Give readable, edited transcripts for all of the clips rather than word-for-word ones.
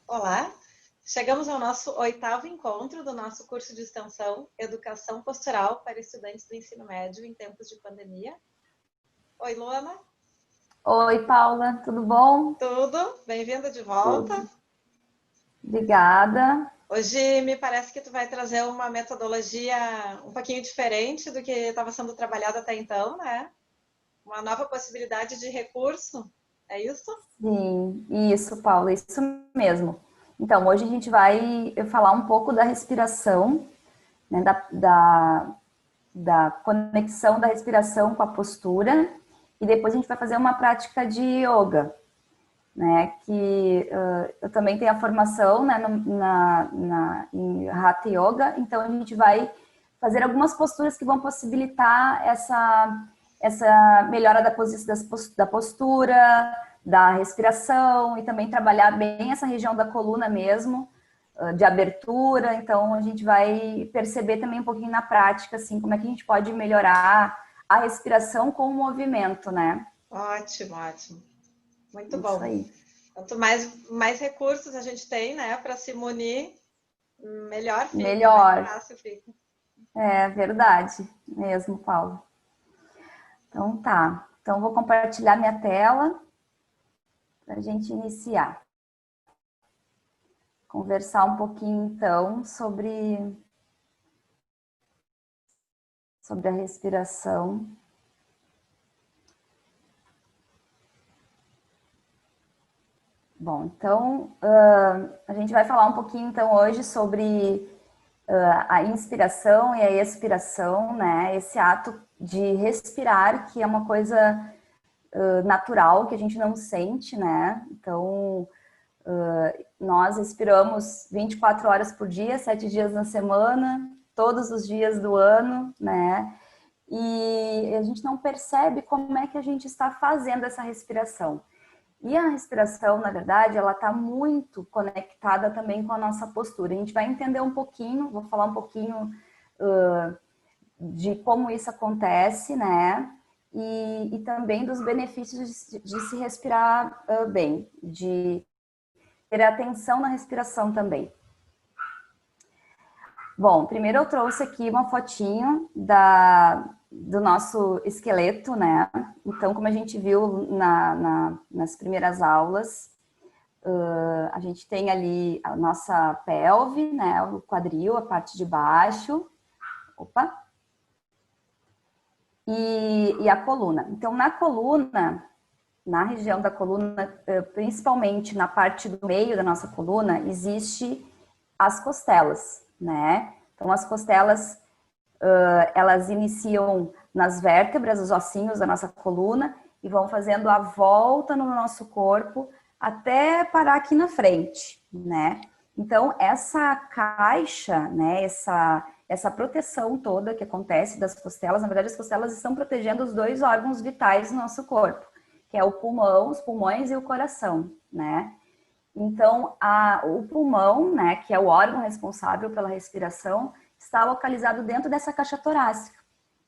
Olá, chegamos ao nosso 8º encontro do nosso curso de extensão Educação Postural para estudantes do ensino médio em tempos de pandemia. Oi, Luana. Oi, Paula, tudo bom? Tudo? Bem-vinda de volta. Tudo. Obrigada. Hoje me parece que tu vai trazer uma metodologia um pouquinho diferente do que estava sendo trabalhado até então, né? Uma nova possibilidade de recurso, é isso? Sim, isso, Paula, isso mesmo. Então, hoje a gente vai falar um pouco da respiração, né, da conexão da respiração com a postura, e depois a gente vai fazer uma prática de yoga, né, que eu também tenho a formação, né, em Hatha Yoga, então a gente vai fazer algumas posturas que vão possibilitar essa melhora da postura, da respiração, e também trabalhar bem essa região da coluna mesmo, de abertura. Então a gente vai perceber também um pouquinho na prática, assim, como é que a gente pode melhorar a respiração com o movimento, né? Ótimo, ótimo. Muito Isso bom. aí. Quanto mais recursos a gente tem, né, para se munir, melhor fica, mais Melhor. fácil fica. É verdade mesmo, Paulo. Então tá. Então vou compartilhar minha tela para a gente iniciar. Conversar um pouquinho então sobre a respiração. Bom, então a gente vai falar um pouquinho então hoje sobre a inspiração e a expiração, né? Esse ato de respirar, que é uma coisa natural, que a gente não sente, né? Então, nós respiramos 24 horas por dia, 7 dias na semana, todos os dias do ano, né? E a gente não percebe como é que a gente está fazendo essa respiração. E a respiração, na verdade, ela está muito conectada também com a nossa postura. A gente vai entender um pouquinho, vou falar um pouquinho de como isso acontece, né? E também dos benefícios de se respirar bem, de ter atenção na respiração também. Bom, primeiro eu trouxe aqui uma fotinho do nosso esqueleto, né? Então, como a gente viu nas primeiras aulas, a gente tem ali a nossa pelve, né? O quadril, a parte de baixo. Opa! E a coluna. Então, na coluna, na região da coluna, principalmente na parte do meio da nossa coluna, existe as costelas, né? Então, as costelas, elas iniciam nas vértebras, os ossinhos da nossa coluna, e vão fazendo a volta no nosso corpo até parar aqui na frente, né? Então, essa caixa, né, essa proteção toda que acontece das costelas, na verdade, as costelas estão protegendo os dois órgãos vitais do nosso corpo, que é o pulmão, os pulmões e o coração, né? Então, o pulmão, né, que é o órgão responsável pela respiração, está localizado dentro dessa caixa torácica,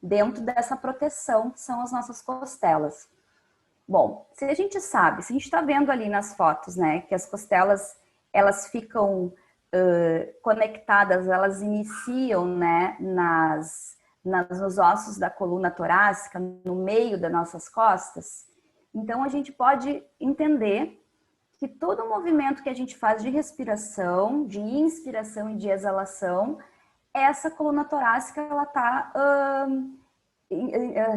dentro dessa proteção que são as nossas costelas. Bom, se a gente sabe, se a gente está vendo ali nas fotos, né, que as costelas, elas ficam conectadas, elas iniciam, né, nos ossos da coluna torácica, no meio das nossas costas, então a gente pode entender que todo o movimento que a gente faz de respiração, de inspiração e de exalação, essa coluna torácica, ela está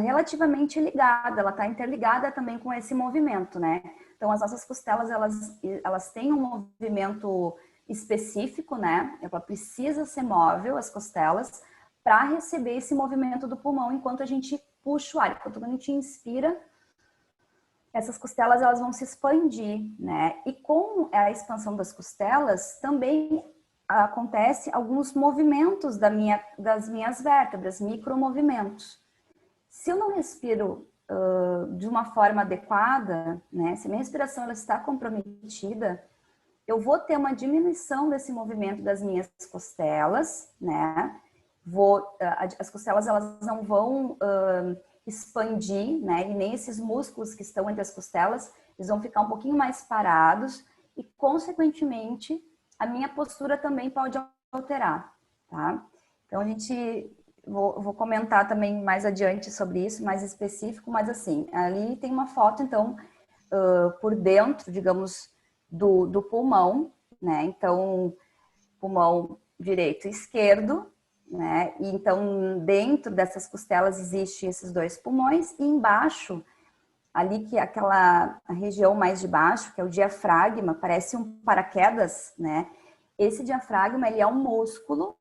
relativamente ligada, ela está interligada também com esse movimento, né? Então, as nossas costelas, elas têm um movimento específico, né? Ela precisa ser móvel, as costelas, para receber esse movimento do pulmão enquanto a gente puxa o ar. Enquanto a gente inspira, essas costelas elas vão se expandir, né? E com a expansão das costelas também acontece alguns movimentos das minhas vértebras, micromovimentos. Se eu não respiro de uma forma adequada, né? Se a minha respiração ela está comprometida, eu vou ter uma diminuição desse movimento das minhas costelas, né? As costelas elas não vão expandir, né? E nem esses músculos que estão entre as costelas, eles vão ficar um pouquinho mais parados e, consequentemente, a minha postura também pode alterar, tá? Então, vou comentar também mais adiante sobre isso, mais específico, mas assim, ali tem uma foto, então, por dentro, digamos, do pulmão, né? Então, pulmão direito e esquerdo, né? E então, dentro dessas costelas existem esses dois pulmões e embaixo, ali que é a região mais de baixo, que é o diafragma, parece um paraquedas, né? Esse diafragma, ele é um músculo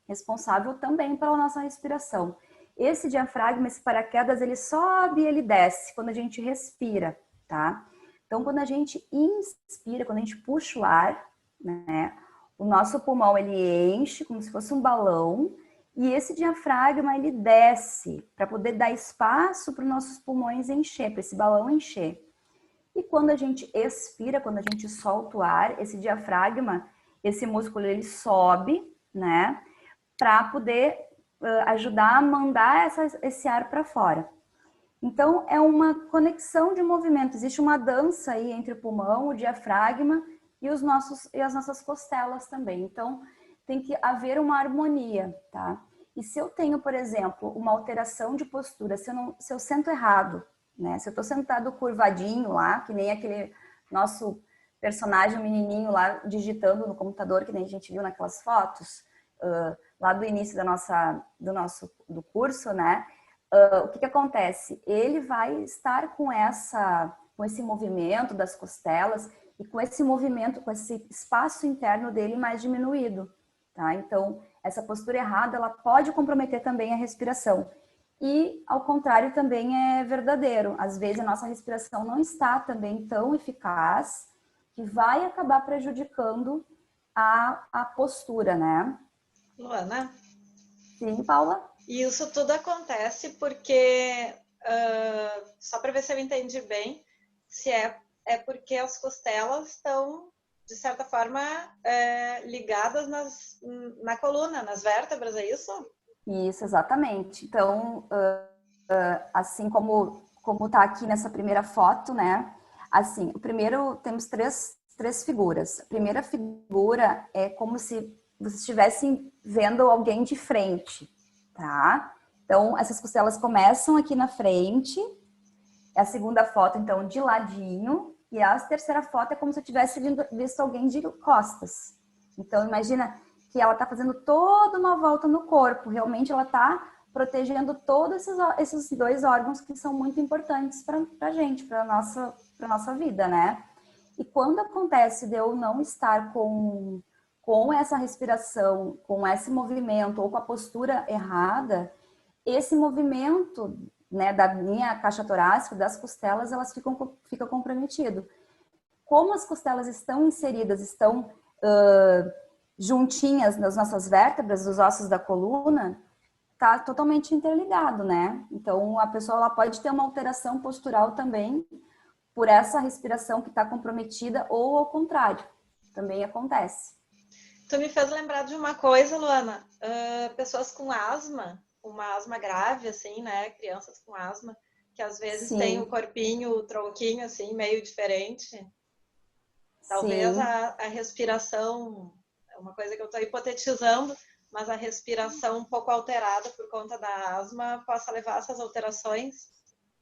responsável também pela nossa respiração. Esse diafragma, esse paraquedas, ele sobe e ele desce quando a gente respira, tá? Então, quando a gente inspira, quando a gente puxa o ar, né? O nosso pulmão, ele enche como se fosse um balão, e esse diafragma, ele desce para poder dar espaço para os nossos pulmões encher, para esse balão encher. E quando a gente expira, quando a gente solta o ar, esse diafragma, esse músculo, ele sobe, né? Para poder ajudar a mandar esse ar para fora. Então, é uma conexão de movimento. Existe uma dança aí entre o pulmão, o diafragma e as nossas costelas também. Então, tem que haver uma harmonia, tá? E se eu tenho, por exemplo, uma alteração de postura, se eu sento errado, né? Se eu tô sentado curvadinho lá, que nem aquele nosso personagem, o menininho lá, digitando no computador, que nem a gente viu naquelas fotos, lá do início do curso, né? O que acontece? Ele vai estar com esse movimento das costelas e com esse movimento, com esse espaço interno dele mais diminuído, tá? Então, essa postura errada, ela pode comprometer também a respiração. E, ao contrário, também é verdadeiro. Às vezes, a nossa respiração não está também tão eficaz, que vai acabar prejudicando a postura, né? Luana? Sim, Paula? E isso tudo acontece porque, só para ver se eu entendi bem, se é porque as costelas estão, de certa forma, ligadas na coluna, nas vértebras, é isso? Isso, exatamente. Então, assim como tá aqui nessa primeira foto, né? Assim, o primeiro, temos três figuras. A primeira figura é como se vocês estivessem vendo alguém de frente, tá? Então, essas costelas começam aqui na frente. A segunda foto, então, de ladinho. E a terceira foto é como se eu tivesse visto alguém de costas. Então, imagina que ela está fazendo toda uma volta no corpo. Realmente, ela está protegendo todos esses dois órgãos que são muito importantes para a gente, para a nossa vida, né? E quando acontece de eu não estar com essa respiração, com esse movimento ou com a postura errada, esse movimento, né, da minha caixa torácica, das costelas, elas ficam comprometido. Como as costelas estão inseridas, estão juntinhas nas nossas vértebras, dos ossos da coluna, tá totalmente interligado, né? Então, a pessoa ela pode ter uma alteração postural também por essa respiração que está comprometida ou ao contrário, também acontece. Tu me fez lembrar de uma coisa, Luana. Pessoas com asma, uma asma grave, assim, né? Crianças com asma, que às vezes tem o Sim, corpinho, o tronquinho, assim, meio diferente. Talvez sim. a respiração, é uma coisa que eu estou hipotetizando, mas a respiração um pouco alterada por conta da asma possa levar a essas alterações,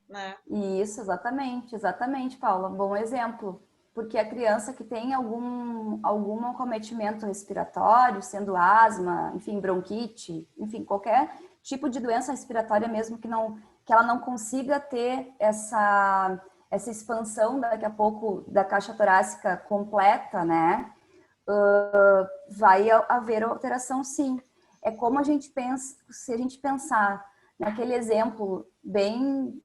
né? Isso, exatamente, Paula. Bom exemplo. Porque a criança que tem algum acometimento respiratório, sendo asma, enfim, bronquite, enfim, qualquer tipo de doença respiratória mesmo que ela não consiga ter essa expansão daqui a pouco da caixa torácica completa, né? Vai haver alteração sim. É como a gente pensa, se a gente pensar naquele exemplo bem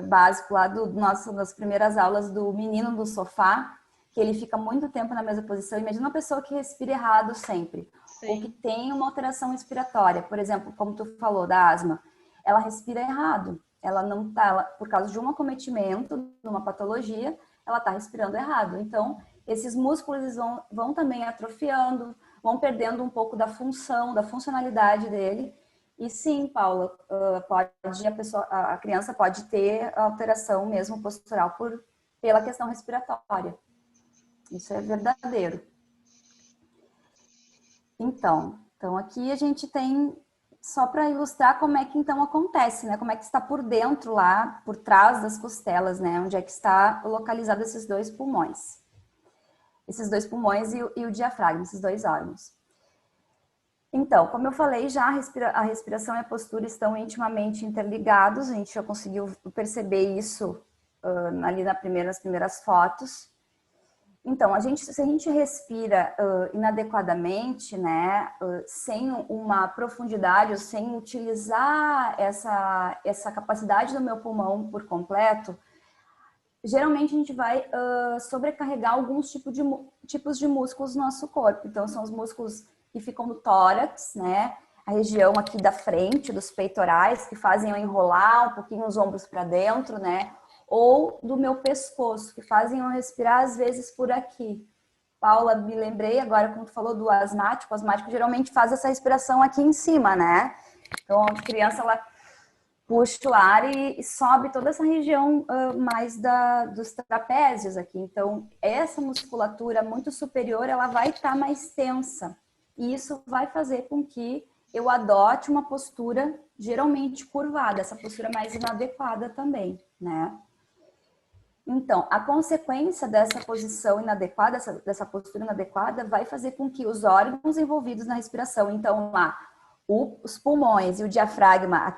básico lá das primeiras aulas do menino do sofá, que ele fica muito tempo na mesma posição. Imagina uma pessoa que respira errado sempre, ou que Sim. tem uma alteração respiratória, por exemplo, como tu falou da asma, ela respira errado, ela não tá, por causa de um acometimento, de uma patologia, ela está respirando errado. Então, esses músculos vão também atrofiando, vão perdendo um pouco da função, da funcionalidade dele. E sim, Paula, a criança pode ter alteração mesmo postural pela questão respiratória. Isso é verdadeiro. Então aqui a gente tem, só para ilustrar como é que então acontece, né? Como é que está por dentro lá, por trás das costelas, né? Onde é que está localizado esses dois pulmões. Esses dois pulmões e o diafragma, esses dois órgãos. Então, como eu falei, já a respiração e a postura estão intimamente interligados, a gente já conseguiu perceber isso ali nas primeiras fotos. Então, se a gente respira inadequadamente, né, sem uma profundidade, ou sem utilizar essa capacidade do meu pulmão por completo, geralmente a gente vai sobrecarregar alguns tipos de músculos no nosso corpo. Então, são os músculos que ficam no tórax, né, a região aqui da frente, dos peitorais, que fazem eu enrolar um pouquinho os ombros para dentro, né, ou do meu pescoço, que fazem eu respirar às vezes por aqui. Paula, me lembrei agora quando tu falou do asmático, o asmático geralmente faz essa respiração aqui em cima, né? Então, a criança, ela puxa o ar e sobe toda essa região mais dos trapézios aqui. Então, essa musculatura muito superior, ela vai estar mais tensa. E isso vai fazer com que eu adote uma postura geralmente curvada, essa postura mais inadequada também, né? Então, a consequência dessa posição inadequada, dessa postura inadequada, vai fazer com que os órgãos envolvidos na respiração, então lá, os pulmões e o diafragma,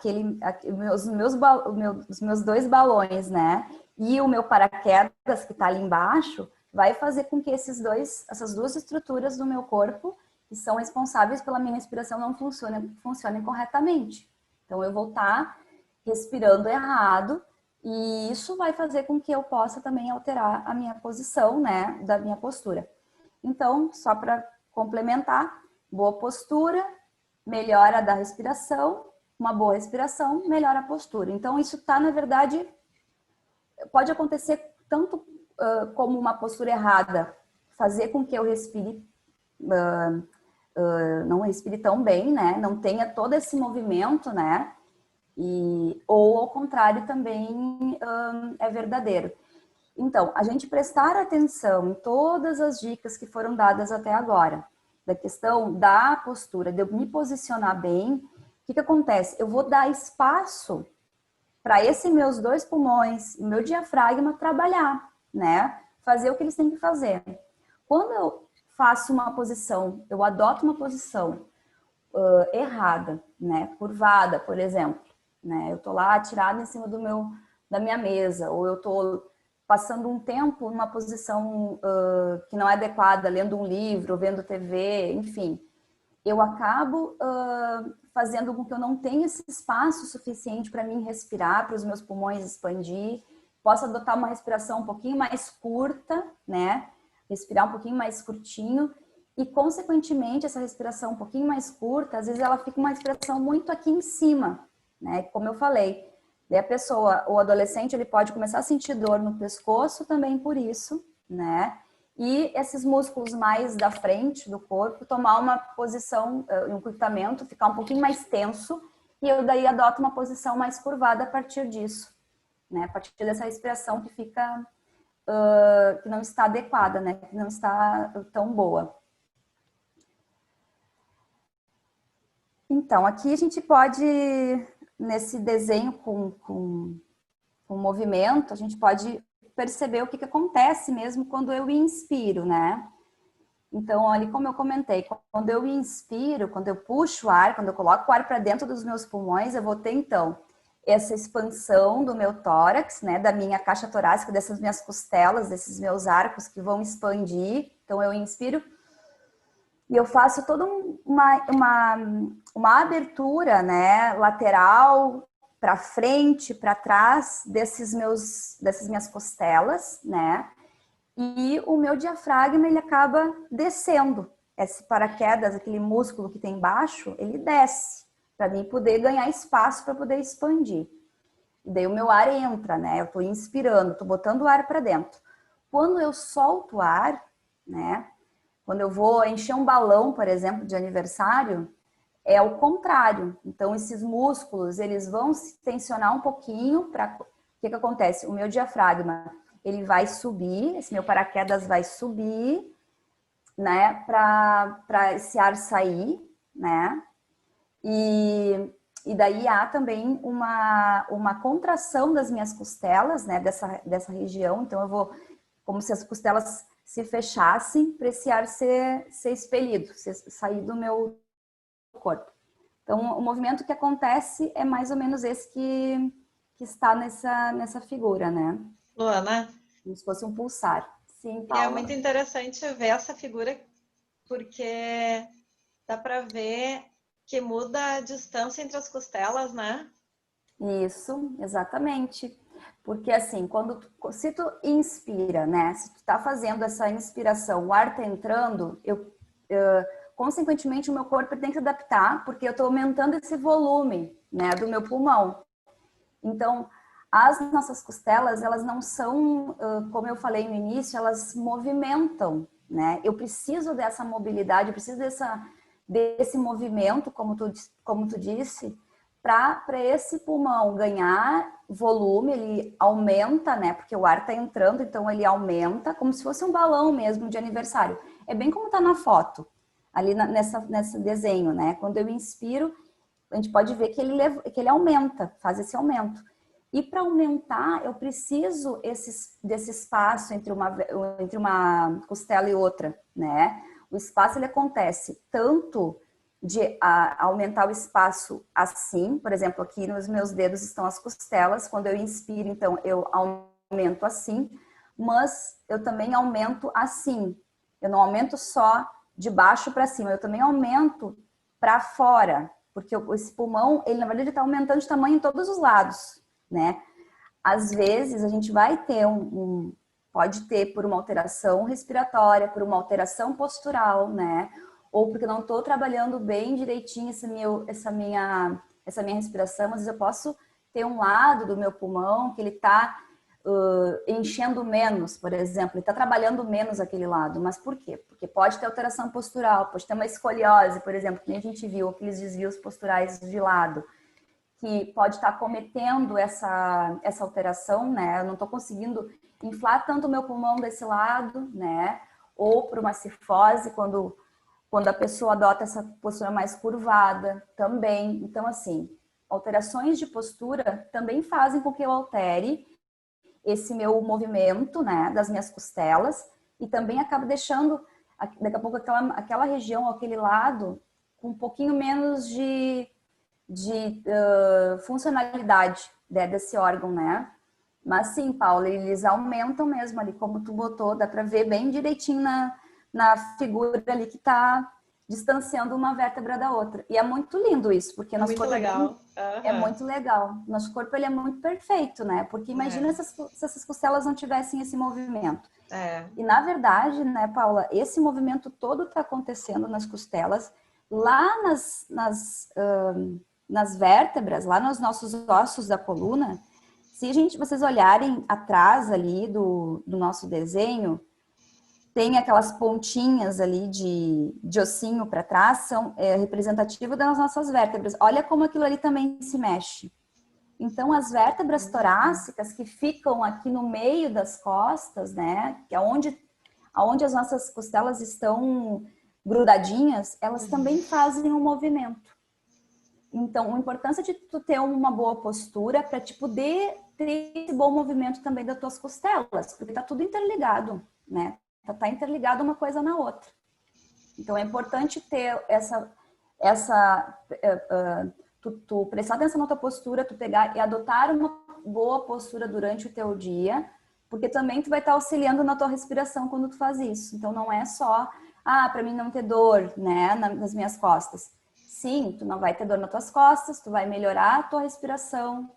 os meus dois balões, né, e o meu paraquedas que está ali embaixo, vai fazer com que essas duas estruturas do meu corpo, que são responsáveis pela minha respiração, não funcionem corretamente. Então, eu vou estar respirando errado, e isso vai fazer com que eu possa também alterar a minha posição, né, da minha postura. Então, só para complementar, boa postura, melhora da respiração, uma boa respiração, melhora a postura. Então, isso está, na verdade, pode acontecer tanto como uma postura errada, fazer com que eu respire, não respire tão bem, né, não tenha todo esse movimento, né, ou ao contrário também é verdadeiro. Então, a gente prestar atenção em todas as dicas que foram dadas até agora, da questão da postura, de eu me posicionar bem, o que acontece? Eu vou dar espaço para esses meus dois pulmões e meu diafragma trabalhar, né? Fazer o que eles têm que fazer. Quando eu faço uma posição, eu adoto uma posição errada, né? Curvada, por exemplo, né? Eu tô lá tirada em cima da minha mesa, ou eu tô passando um tempo numa posição que não é adequada, lendo um livro, vendo TV, enfim. Eu acabo fazendo com que eu não tenha esse espaço suficiente para mim respirar, para os meus pulmões expandir, posso adotar uma respiração um pouquinho mais curta, né? Respirar um pouquinho mais curtinho, e, consequentemente, essa respiração um pouquinho mais curta, às vezes ela fica uma respiração muito aqui em cima, né? Como eu falei, daí a pessoa, o adolescente, ele pode começar a sentir dor no pescoço também por isso, né? E esses músculos mais da frente do corpo tomar uma posição, um encurtamento, ficar um pouquinho mais tenso, e eu daí adoto uma posição mais curvada a partir disso, né? A partir dessa respiração que fica, que não está adequada, né? Que não está tão boa. Então, aqui a gente pode, nesse desenho com movimento, a gente pode perceber o que acontece mesmo quando eu inspiro, né? Então, ali como eu comentei, quando eu inspiro, quando eu puxo o ar, quando eu coloco o ar para dentro dos meus pulmões, eu vou ter, então, essa expansão do meu tórax, né? Da minha caixa torácica, dessas minhas costelas, desses meus arcos que vão expandir. Então, eu inspiro e eu faço toda uma abertura, né, lateral, para frente, para trás, dessas minhas costelas, né? E o meu diafragma, ele acaba descendo. Esse paraquedas, aquele músculo que tem embaixo, ele desce, para mim poder ganhar espaço para poder expandir. E daí o meu ar entra, né? Eu estou inspirando, estou botando o ar para dentro. Quando eu solto o ar, né? Quando eu vou encher um balão, por exemplo, de aniversário, é o contrário. Então, esses músculos, eles vão se tensionar um pouquinho para... O que acontece? O meu diafragma, ele vai subir, esse meu paraquedas vai subir, né, para esse ar sair, né? E daí há também uma contração das minhas costelas, né, dessa região. Então eu vou, como se as costelas se fechassem para esse ar ser expelido, sair do meu corpo. Então o movimento que acontece é mais ou menos esse que está nessa figura, né? Luana, Como se fosse um pulsar. Sim, é Paula. muito interessante ver essa figura, porque dá para ver que muda a distância entre as costelas, né? Isso, exatamente. Porque assim, se tu inspira, né? Se tu tá fazendo essa inspiração, o ar tá entrando, consequentemente o meu corpo tem que se adaptar, porque eu tô aumentando esse volume, né, do meu pulmão. Então, as nossas costelas, elas não são, como eu falei no início, elas movimentam, né? Eu preciso dessa mobilidade, eu preciso desse movimento, como tu disse, para esse pulmão ganhar volume, ele aumenta, né? Porque o ar está entrando, então ele aumenta, como se fosse um balão mesmo de aniversário. É bem como está na foto, ali nesse desenho, né? Quando eu inspiro, a gente pode ver que ele aumenta, faz esse aumento. E para aumentar, eu preciso desse espaço entre uma costela e outra, né? O espaço, ele acontece tanto de aumentar o espaço assim, por exemplo, aqui nos meus dedos estão as costelas, quando eu inspiro, então, eu aumento assim, mas eu também aumento assim. Eu não aumento só de baixo para cima, eu também aumento para fora, porque esse pulmão, ele na verdade está aumentando de tamanho em todos os lados, né? Às vezes a gente vai ter pode ter por uma alteração respiratória, por uma alteração postural, né? Ou porque eu não estou trabalhando bem direitinho essa minha respiração, às vezes eu posso ter um lado do meu pulmão que ele está enchendo menos, por exemplo, ele está trabalhando menos aquele lado. Mas por quê? Porque pode ter alteração postural, pode ter uma escoliose, por exemplo, que a gente viu, aqueles desvios posturais de lado, que pode estar cometendo essa alteração, né? Eu não estou conseguindo inflar tanto o meu pulmão desse lado, né? Ou por uma cifose, quando a pessoa adota essa postura mais curvada também. Então, assim, alterações de postura também fazem com que eu altere esse meu movimento, né, das minhas costelas, e também acaba deixando, daqui a pouco, aquela região, aquele lado, com um pouquinho menos de funcionalidade, né, desse órgão, né? Mas sim, Paula, eles aumentam mesmo ali, como tu botou, dá para ver bem direitinho na figura ali que está distanciando uma vértebra da outra. E é muito lindo isso, porque nosso corpo legal. é muito legal. Nosso corpo, ele é muito perfeito, né? Porque imagina se essas costelas não tivessem esse movimento. E na verdade, né, Paula, esse movimento todo está acontecendo nas costelas, lá nas vértebras, lá nos nossos ossos da coluna. Se vocês olharem atrás ali do nosso desenho, tem aquelas pontinhas ali de ossinho para trás, são representativo das nossas vértebras. Olha como aquilo ali também se mexe. Então, as vértebras torácicas que ficam aqui no meio das costas, né, que é onde as nossas costelas estão grudadinhas, elas também fazem um movimento. Então, a importância de tu ter uma boa postura para te poder ter esse bom movimento também das tuas costelas, porque tá tudo interligado, né? Tá interligado uma coisa na outra. Então, é importante ter tu prestar atenção na tua postura, tu pegar e adotar uma boa postura durante o teu dia, porque também tu vai estar auxiliando na tua respiração quando tu faz isso. Então, não é só, para mim não ter dor, né, nas minhas costas. Sim, tu não vai ter dor nas tuas costas, tu vai melhorar a tua respiração,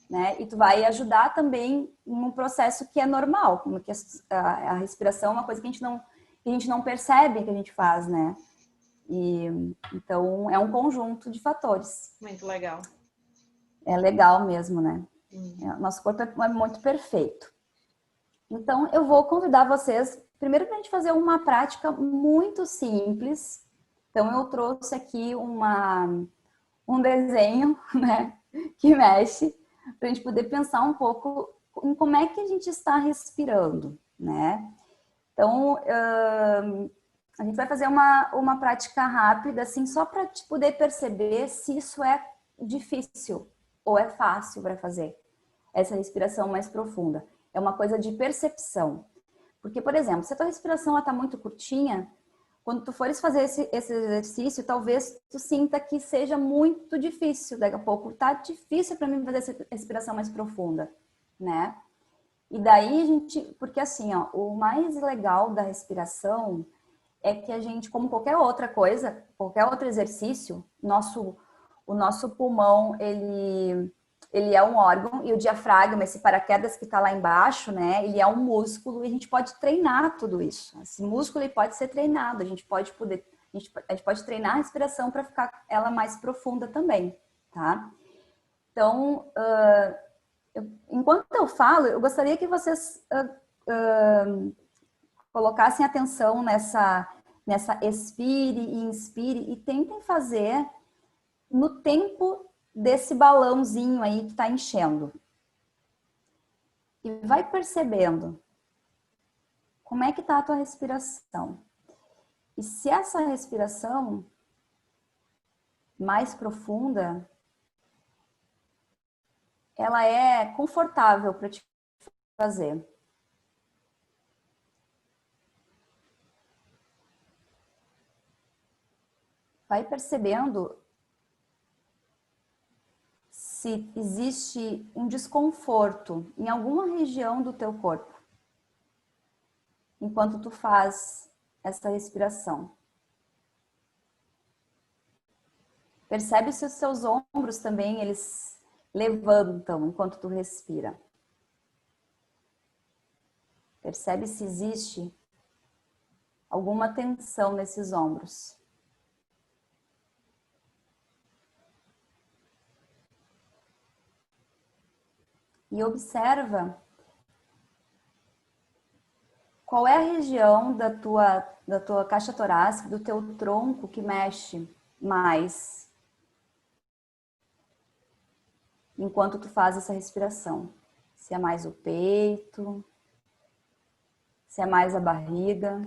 né? E tu vai ajudar também num processo que é normal, como que a respiração é uma coisa que a gente não percebe que a gente faz, né? E então é um conjunto de fatores. Muito legal. É legal mesmo, né? Nosso corpo é muito perfeito. Então eu vou convidar vocês primeiro para a gente fazer uma prática muito simples. Então, eu trouxe aqui um desenho, né, que mexe, para a gente poder pensar um pouco em como é que a gente está respirando, né? Então, a gente vai fazer uma prática rápida, assim, só para poder perceber se isso é difícil ou é fácil para fazer essa respiração mais profunda. É uma coisa de percepção. Porque, por exemplo, se a tua respiração está muito curtinha, quando tu fores fazer esse exercício, talvez tu sinta que seja muito difícil. Daqui a pouco tá difícil para mim fazer essa respiração mais profunda, né? E daí a gente, porque assim, ó, o mais legal da respiração é que a gente, como qualquer outra coisa, qualquer outro exercício, o nosso pulmão, ele é um órgão, e o diafragma, esse paraquedas que está lá embaixo, né, ele é um músculo, e a gente pode treinar tudo isso. Esse músculo ele pode ser treinado, a gente pode treinar a respiração para ficar ela mais profunda também, tá? Então, enquanto eu falo, eu gostaria que vocês colocassem atenção nessa expire e inspire e tentem fazer no tempo desse balãozinho aí que tá enchendo. E vai percebendo como é que tá a tua respiração. E se essa respiração mais profunda, ela é confortável para te fazer. Vai percebendo se existe um desconforto em alguma região do teu corpo enquanto tu faz essa respiração. Percebe se os seus ombros também, eles levantam enquanto tu respira. Percebe se existe alguma tensão nesses ombros. E observa qual é a região da tua caixa torácica, do teu tronco que mexe mais enquanto tu faz essa respiração. Se é mais o peito, se é mais a barriga.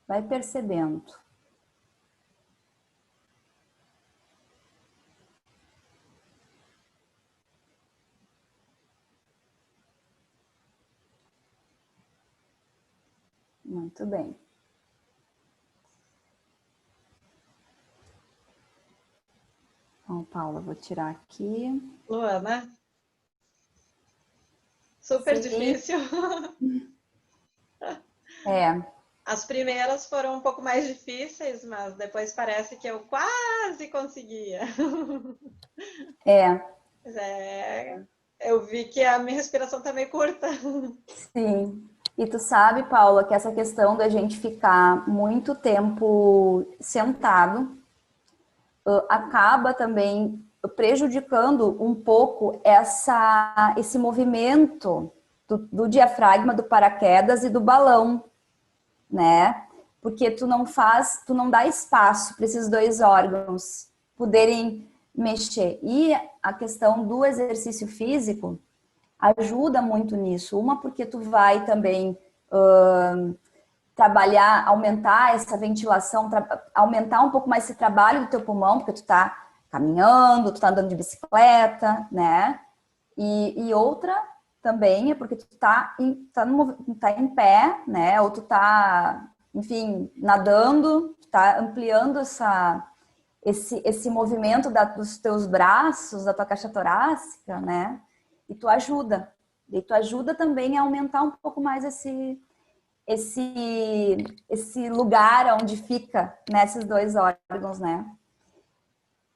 Vai percebendo. Muito bem. Então, Paula, vou tirar aqui. Luana? Super Sim. Difícil. As primeiras foram um pouco mais difíceis, mas depois parece que eu quase conseguia. Mas eu vi que a minha respiração tá meio curta. Sim. E tu sabe, Paula, que essa questão da gente ficar muito tempo sentado acaba também prejudicando um pouco esse movimento do diafragma, do paraquedas e do balão, né? Porque tu não dá espaço para esses dois órgãos poderem mexer. E a questão do exercício físico ajuda muito nisso. Uma, porque tu vai também trabalhar, aumentar essa ventilação, aumentar um pouco mais esse trabalho do teu pulmão, porque tu tá caminhando, tu tá andando de bicicleta, né? E outra também é porque tu tá em pé, né? Ou tu tá, enfim, nadando, tu tá ampliando esse movimento dos teus braços, da tua caixa torácica, né? E tu ajuda. E tu ajuda também a aumentar um pouco mais esse lugar onde fica, né, esses dois órgãos, né?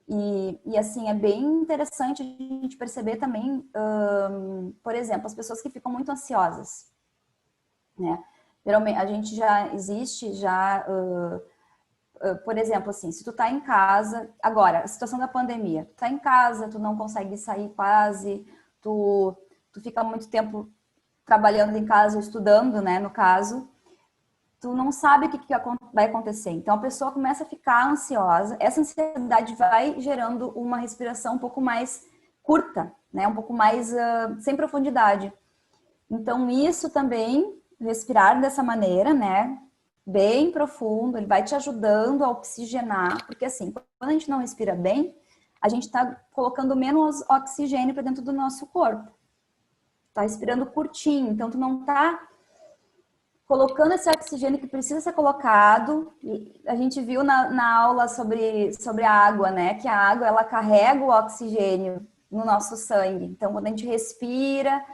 E assim, é bem interessante a gente perceber também, por exemplo, as pessoas que ficam muito ansiosas, né? Geralmente, a gente por exemplo, assim, se tu tá em casa, agora, a situação da pandemia, tu tá em casa, tu não consegue sair quase, tu fica muito tempo trabalhando em casa, estudando, né, no caso, tu não sabe o que vai acontecer. Então, a pessoa começa a ficar ansiosa. Essa ansiedade vai gerando uma respiração um pouco mais curta, né? Um pouco mais sem profundidade. Então, isso também, respirar dessa maneira, né? Bem profundo, ele vai te ajudando a oxigenar. Porque, assim, quando a gente não respira bem, a gente está colocando menos oxigênio para dentro do nosso corpo. Tá respirando curtinho, então tu não tá colocando esse oxigênio que precisa ser colocado. E a gente viu na aula sobre a água, né? Que a água, ela carrega o oxigênio no nosso sangue. Então, quando a gente respira,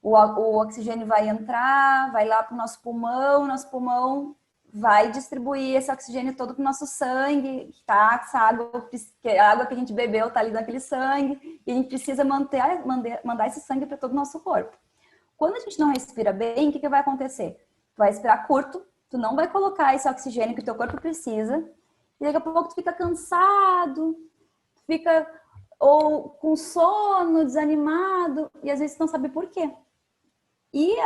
o oxigênio vai entrar, vai lá para o nosso pulmão vai distribuir esse oxigênio todo para o nosso sangue, tá? A água que a gente bebeu tá ali naquele sangue, e a gente precisa mandar esse sangue para todo o nosso corpo. Quando a gente não respira bem, o que vai acontecer? Tu vai respirar curto, tu não vai colocar esse oxigênio que o teu corpo precisa, e daqui a pouco tu fica cansado, fica ou com sono, desanimado, e às vezes tu não sabe por quê. E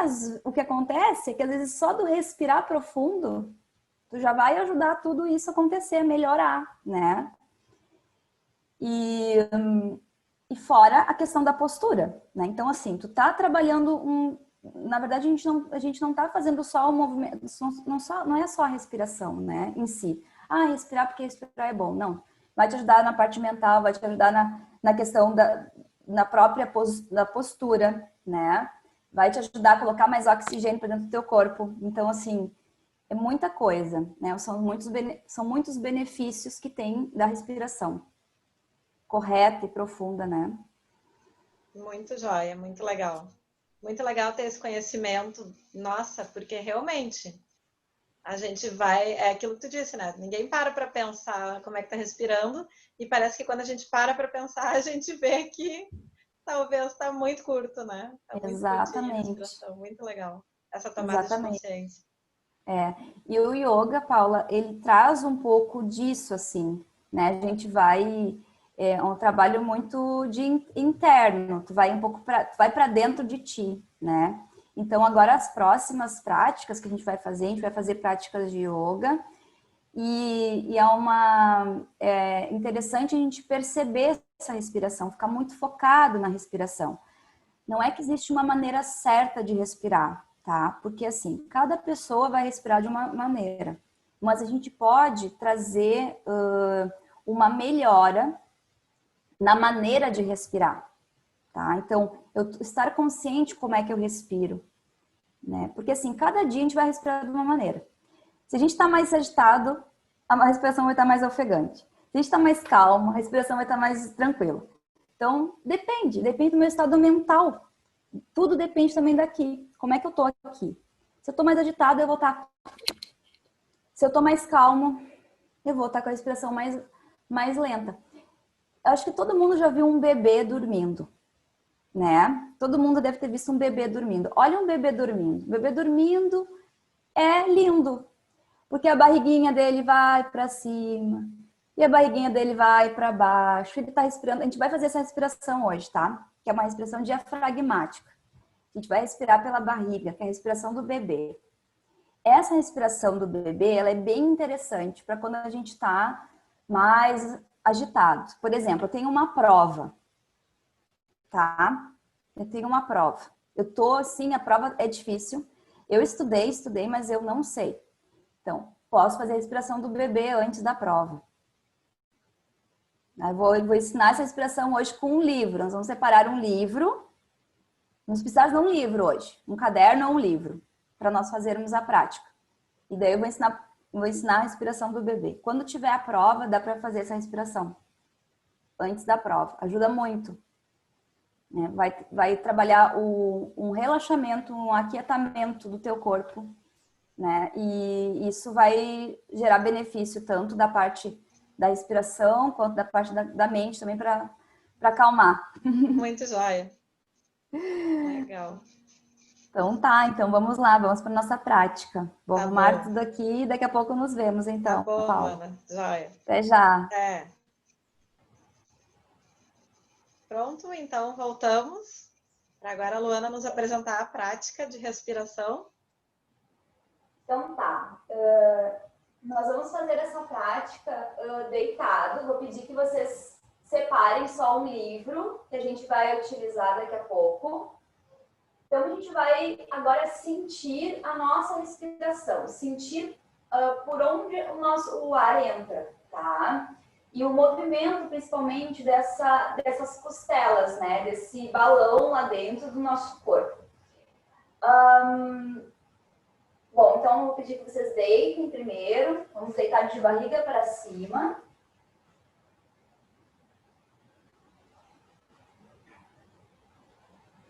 o que acontece é que às vezes só do respirar profundo, tu já vai ajudar tudo isso a acontecer, a melhorar, né? E fora a questão da postura, né? Então, assim, tu tá trabalhando na verdade, a gente não tá fazendo só o movimento, não é só a respiração, né, em si. Respirar porque respirar é bom. Não. Vai te ajudar na parte mental, vai te ajudar na questão na própria postura, né? Vai te ajudar a colocar mais oxigênio para dentro do teu corpo. Então, assim, é muita coisa, né? São muitos benefícios que tem da respiração correta e profunda, né? Muito joia, muito legal. Muito legal ter esse conhecimento, nossa, porque realmente a gente vai, é aquilo que tu disse, né? Ninguém para pensar como é que tá respirando, e parece que quando a gente para pensar, a gente vê que talvez está muito curto, né? Está muito curtinha a Exatamente. respiração, muito legal. Essa tomada de Exatamente. consciência. E o yoga, Paula, ele traz um pouco disso, assim, né? A gente vai, é um trabalho muito de interno, tu vai para dentro de ti, né? Então, agora as próximas práticas que a gente vai fazer práticas de yoga, e é interessante a gente perceber essa respiração, ficar muito focado na respiração. Não é que existe uma maneira certa de respirar, tá? Porque assim, cada pessoa vai respirar de uma maneira. Mas a gente pode trazer uma melhora na maneira de respirar, tá? Então, eu estar consciente como é que eu respiro, né? Porque assim, cada dia a gente vai respirar de uma maneira. Se a gente está mais agitado, a respiração vai estar mais ofegante. Se a gente está mais calmo, a respiração vai estar mais tranquila. Então, depende do meu estado mental. Tudo depende também daqui. Como é que eu tô aqui? Se eu tô mais agitado, eu vou estar. Se eu tô mais calmo, eu vou estar com a respiração mais lenta. Eu acho que todo mundo já viu um bebê dormindo, né? Todo mundo deve ter visto um bebê dormindo. Olha um bebê dormindo. O bebê dormindo é lindo, porque a barriguinha dele vai para cima e a barriguinha dele vai para baixo. Ele tá respirando. A gente vai fazer essa respiração hoje, tá? Que é uma respiração diafragmática. A gente vai respirar pela barriga, que é a respiração do bebê. Essa respiração do bebê, ela é bem interessante para quando a gente está mais agitado. Por exemplo, eu tenho uma prova, tá? Eu tenho uma prova. Eu tô assim, a prova é difícil. Eu estudei, mas eu não sei. Então, posso fazer a respiração do bebê antes da prova. Eu vou ensinar essa respiração hoje com um livro. Nós vamos separar um livro. Nós precisamos de um livro hoje, um caderno ou um livro, para nós fazermos a prática. E daí eu vou ensinar a respiração do bebê. Quando tiver a prova, dá para fazer essa respiração antes da prova. Ajuda muito. Né? Vai trabalhar um relaxamento, um aquietamento do teu corpo, né? E isso vai gerar benefício tanto da parte da respiração quanto da parte da mente também para acalmar. Muito joia. Legal. Então tá, então vamos lá, vamos para nossa prática. Vou Tá arrumar bom. tudo aqui e daqui a pouco nos vemos Tá então, bom, Paulo. Luana. Joia. Até já. É. Pronto, então voltamos. Para agora a Luana nos apresentar a prática de respiração. Então tá. Nós vamos fazer essa prática deitado. Vou pedir que vocês separem só um livro que a gente vai utilizar daqui a pouco. Então a gente vai agora sentir a nossa respiração, sentir por onde o ar entra, tá? E o movimento, principalmente, dessas costelas, né? Desse balão lá dentro do nosso corpo. Bom, então eu vou pedir que vocês deitem primeiro. Vamos deitar de barriga para cima.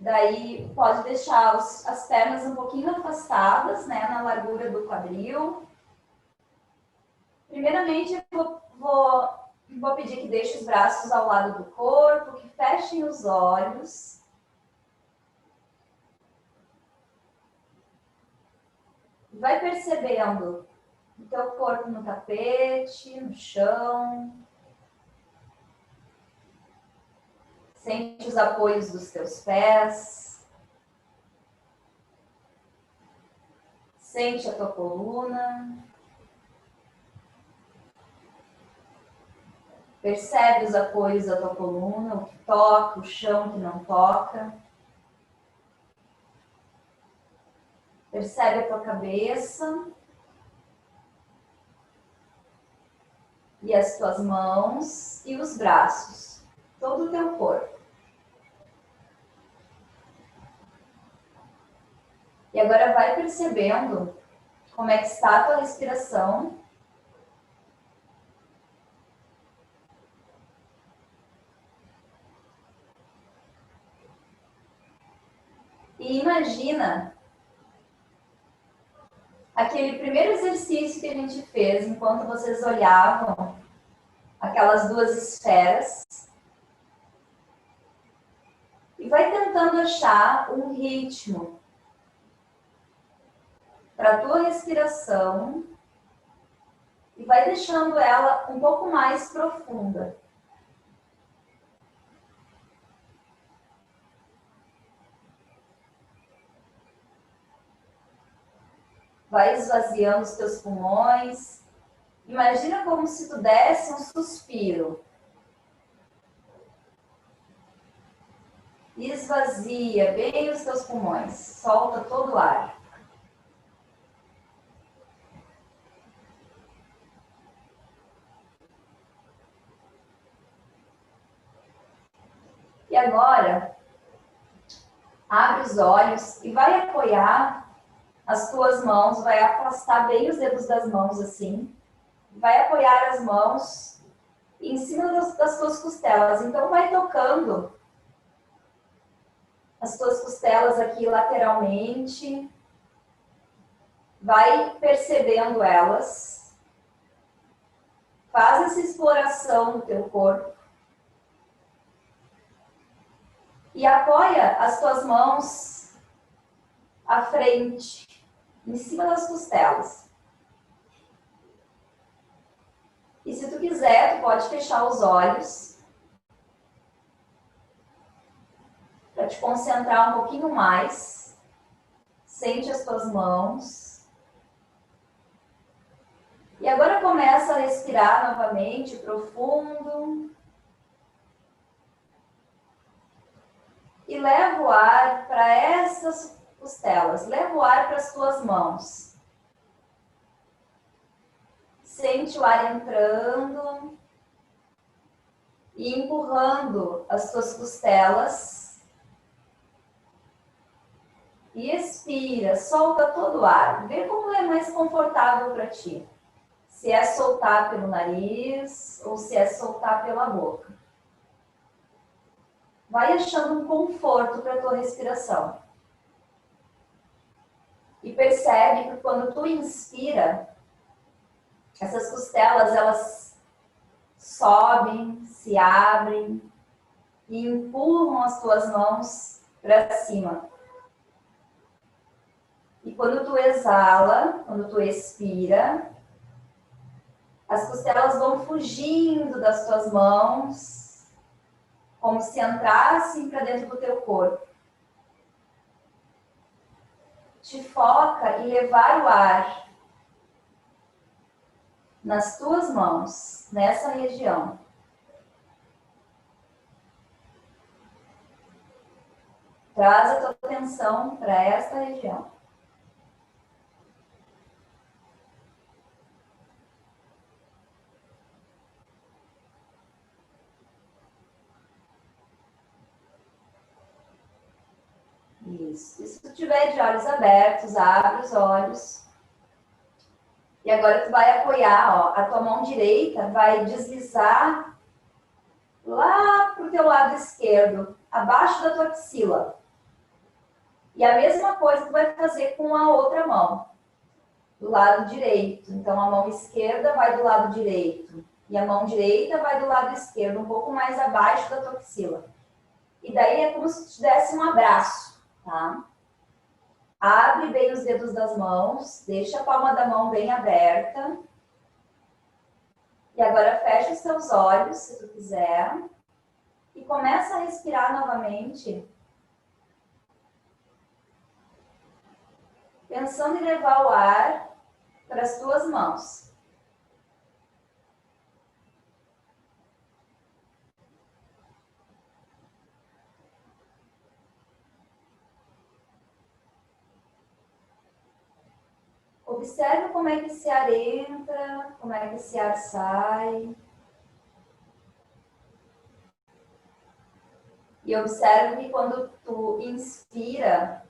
Daí pode deixar as pernas um pouquinho afastadas, né? Na largura do quadril. Primeiramente, eu vou pedir que deixe os braços ao lado do corpo, que fechem os olhos. Vai percebendo o teu corpo no tapete, no chão. Sente os apoios dos teus pés. Sente a tua coluna. Percebe os apoios da tua coluna, o que toca, o chão que não toca. Percebe a tua cabeça. E as tuas mãos e os braços. Todo o teu corpo. E agora vai percebendo como é que está a tua respiração. E imagina aquele primeiro exercício que a gente fez enquanto vocês olhavam aquelas duas esferas. E vai tentando achar um ritmo para a tua respiração e vai deixando ela um pouco mais profunda. Vai esvaziando os teus pulmões. Imagina como se tu desse um suspiro. Esvazia bem os teus pulmões. Solta todo o ar. E agora, abre os olhos e vai apoiar as tuas mãos, vai afastar bem os dedos das mãos assim, vai apoiar as mãos em cima das tuas costelas. Então vai tocando as tuas costelas aqui lateralmente, vai percebendo elas, faz essa exploração do teu corpo e apoia as tuas mãos à frente, em cima das costelas. E se tu quiser, tu pode fechar os olhos para te concentrar um pouquinho mais. Sente as tuas mãos. E agora começa a respirar novamente, profundo. E leva o ar para essas costelas, leva o ar para as tuas mãos. Sente o ar entrando e empurrando as tuas costelas. E expira, solta todo o ar. Vê como é mais confortável para ti. Se é soltar pelo nariz ou se é soltar pela boca. Vai achando um conforto para a tua respiração. E percebe que quando tu inspira, essas costelas, elas sobem, se abrem e empurram as tuas mãos para cima. E quando tu exala, quando tu expira, as costelas vão fugindo das tuas mãos, como se entrassem para dentro do teu corpo. Te foca em levar o ar nas tuas mãos, nessa região. Traz a tua atenção para esta região. Isso. E se tu tiver de olhos abertos, abre os olhos. E agora tu vai apoiar, ó, a tua mão direita vai deslizar lá pro teu lado esquerdo, abaixo da tua axila. E a mesma coisa tu vai fazer com a outra mão, do lado direito. Então a mão esquerda vai do lado direito e a mão direita vai do lado esquerdo, um pouco mais abaixo da tua axila. E daí é como se tu te desse um abraço, tá? Abre bem os dedos das mãos, deixa a palma da mão bem aberta. E agora fecha os teus olhos, se tu quiser. E começa a respirar novamente. Pensando em levar o ar para as tuas mãos. Observe como é que esse ar entra, como é que esse ar sai. E observe que quando tu inspira,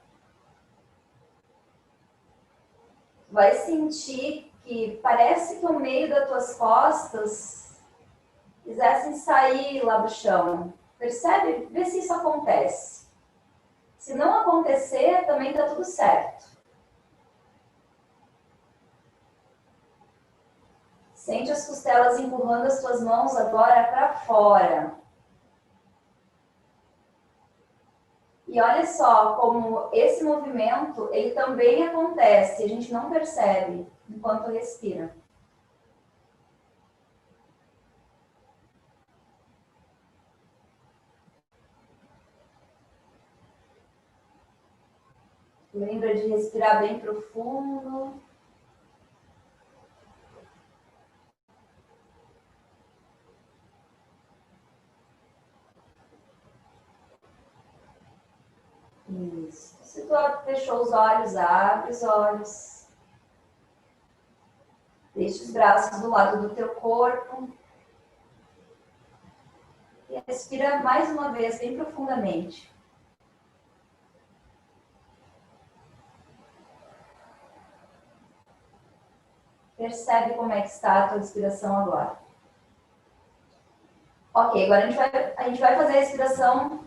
vai sentir que parece que o meio das tuas costas quisessem sair lá do chão. Percebe? Vê se isso acontece. Se não acontecer, também tá tudo certo. Sente as costelas empurrando as tuas mãos agora para fora. E olha só como esse movimento, ele também acontece, a gente não percebe enquanto respira. Lembra de respirar bem profundo. Isso. Se tu fechou os olhos, abre os olhos. Deixa os braços do lado do teu corpo. E respira mais uma vez, bem profundamente. Percebe como é que está a tua respiração agora. Ok, agora a gente vai fazer a respiração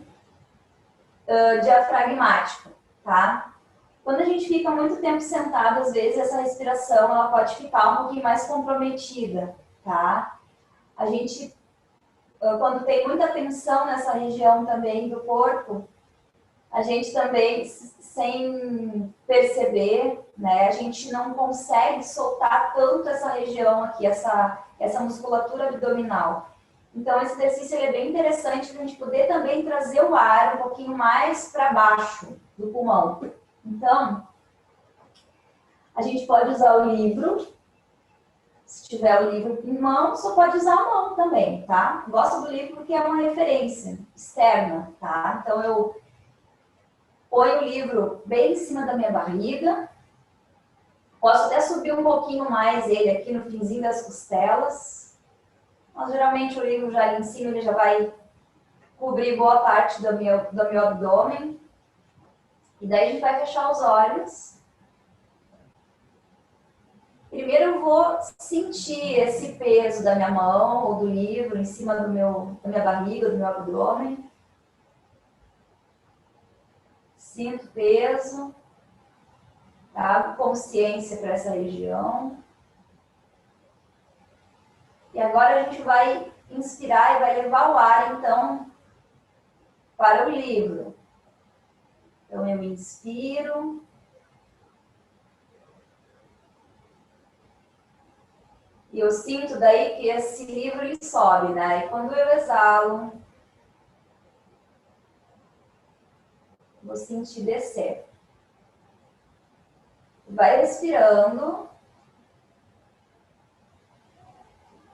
diafragmática, tá? Quando a gente fica muito tempo sentado, às vezes essa respiração ela pode ficar um pouquinho mais comprometida, tá? A gente, quando tem muita tensão nessa região também do corpo, a gente também, sem perceber, né, a gente não consegue soltar tanto essa região aqui, essa musculatura abdominal. Então, esse exercício ele é bem interessante para a gente poder também trazer o ar um pouquinho mais para baixo do pulmão. Então, a gente pode usar o livro, se tiver o livro em mãos, ou pode usar a mão também, tá? Gosto do livro porque é uma referência externa, tá? Então, eu ponho o livro bem em cima da minha barriga, posso até subir um pouquinho mais ele aqui no finzinho das costelas. Mas geralmente o livro já ali em cima, ele já vai cobrir boa parte do meu abdômen. E daí a gente vai fechar os olhos. Primeiro eu vou sentir esse peso da minha mão ou do livro em cima da minha barriga, do meu abdômen. Sinto peso. Trago consciência para essa região. E agora a gente vai inspirar e vai levar o ar, então, para o livro. Então, eu inspiro. E eu sinto daí que esse livro ele sobe, né? E quando eu exalo, vou sentir descer. Vai respirando.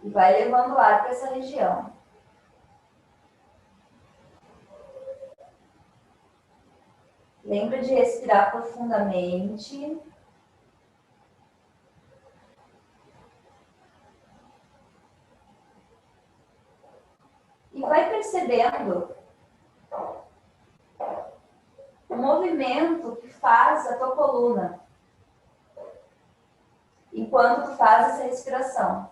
E vai levando o ar para essa região. Lembra de respirar profundamente. E vai percebendo o movimento que faz a tua coluna enquanto tu faz essa respiração.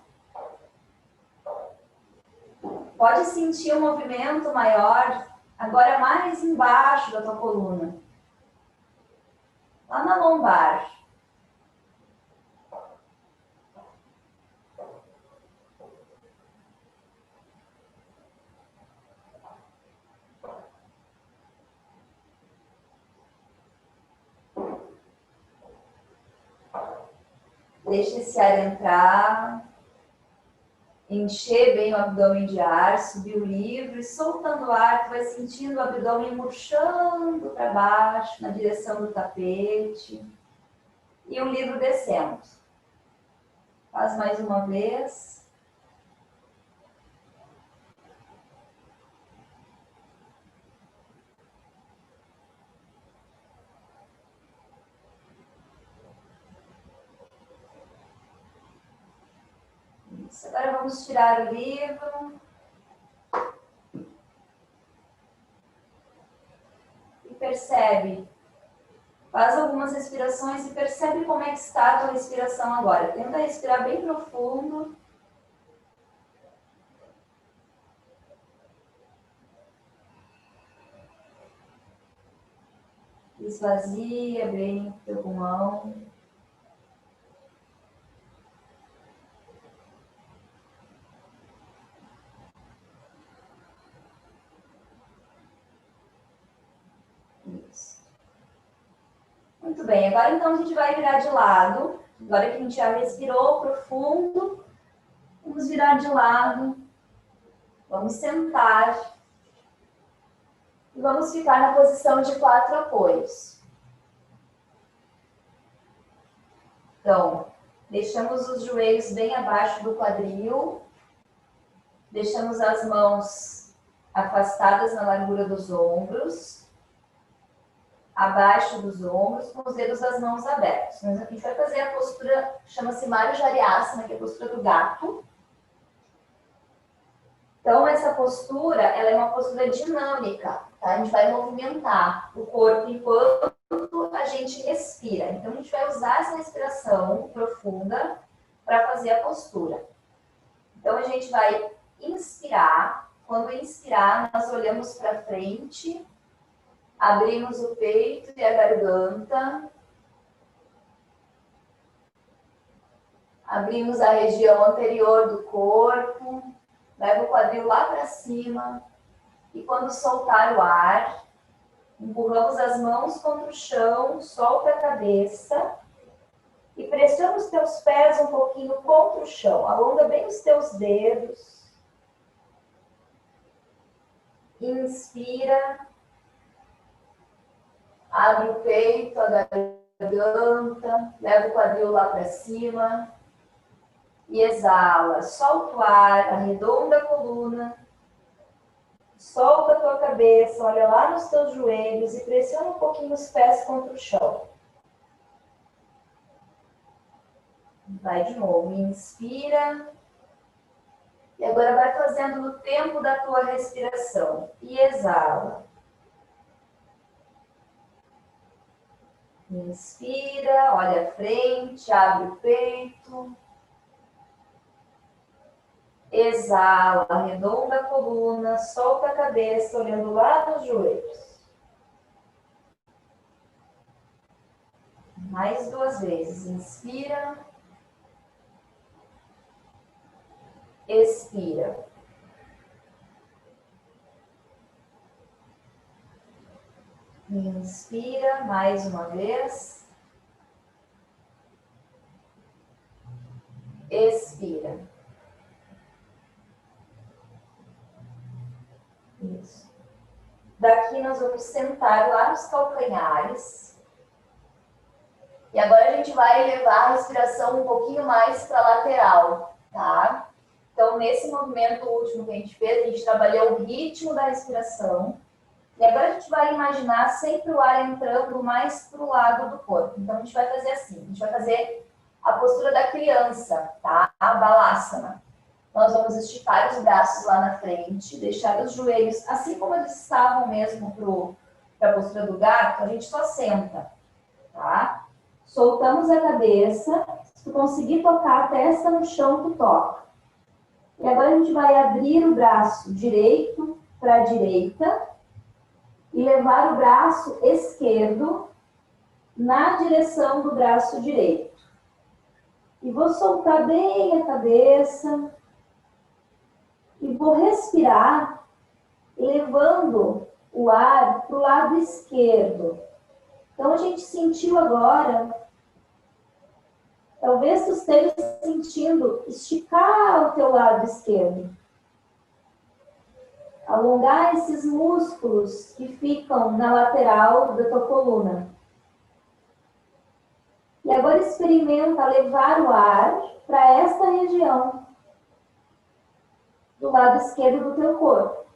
Pode sentir um movimento maior, agora mais embaixo da tua coluna. Lá na lombar. Deixa esse ar entrar, encher bem o abdômen de ar, subir o livre, soltando o ar, tu vai sentindo o abdômen murchando para baixo, na direção do tapete, e o livro descendo. Faz mais uma vez. Isso. Agora vamos tirar o livro. E percebe. Faz algumas respirações e percebe como é que está a tua respiração agora. Tenta respirar bem profundo. Esvazia bem o teu pulmão. Isso. Muito bem, agora então a gente vai virar de lado. Agora que a gente já respirou profundo, vamos virar de lado. Vamos sentar. E vamos ficar na posição de 4 apoios. Então, deixamos os joelhos bem abaixo do quadril. Deixamos as mãos afastadas na largura dos ombros. Abaixo dos ombros, com os dedos das mãos abertos. Mas aqui a gente vai fazer a postura, chama-se Marujariasana, que é a postura do gato. Então, essa postura, ela é uma postura dinâmica, tá? A gente vai movimentar o corpo enquanto a gente respira. Então, a gente vai usar essa respiração profunda para fazer a postura. Então, a gente vai inspirar. Quando inspirar, nós olhamos para frente, abrimos o peito e a garganta. Abrimos a região anterior do corpo. Leva o quadril lá para cima. E quando soltar o ar, empurramos as mãos contra o chão, solta a cabeça. E pressiona os teus pés um pouquinho contra o chão. Alonga bem os teus dedos. Inspira. Abre o peito, a garganta. Leva o quadril lá para cima. E exala. Solta o ar, arredonda a coluna. Solta a tua cabeça, olha lá nos teus joelhos e pressiona um pouquinho os pés contra o chão. Vai de novo, inspira. E agora vai fazendo no tempo da tua respiração. E exala. Inspira, olha à frente, abre o peito. Exala, arredonda a coluna, solta a cabeça, olhando lá nos joelhos. Mais 2 vezes. Inspira. Expira. Inspira mais uma vez. Expira. Isso. Daqui nós vamos sentar lá nos calcanhares. E agora a gente vai levar a respiração um pouquinho mais para a lateral, tá? Então, nesse movimento último que a gente fez, a gente trabalhou o ritmo da respiração. E agora a gente vai imaginar sempre o ar entrando mais para o lado do corpo. Então, a gente vai fazer assim, a gente vai fazer a postura da criança, tá? A Balasana. Nós vamos esticar os braços lá na frente, deixar os joelhos, assim como eles estavam mesmo para a postura do gato, a gente só senta, tá? Soltamos a cabeça, se tu conseguir tocar a testa no chão, tu toca. E agora a gente vai abrir o braço direito para a direita e levar o braço esquerdo na direção do braço direito. E vou soltar bem a cabeça e vou respirar, levando o ar para o lado esquerdo. Então, a gente sentiu agora, talvez tu esteja sentindo esticar o teu lado esquerdo. Alongar esses músculos que ficam na lateral da tua coluna. E agora experimenta levar o ar para esta região do lado esquerdo do teu corpo.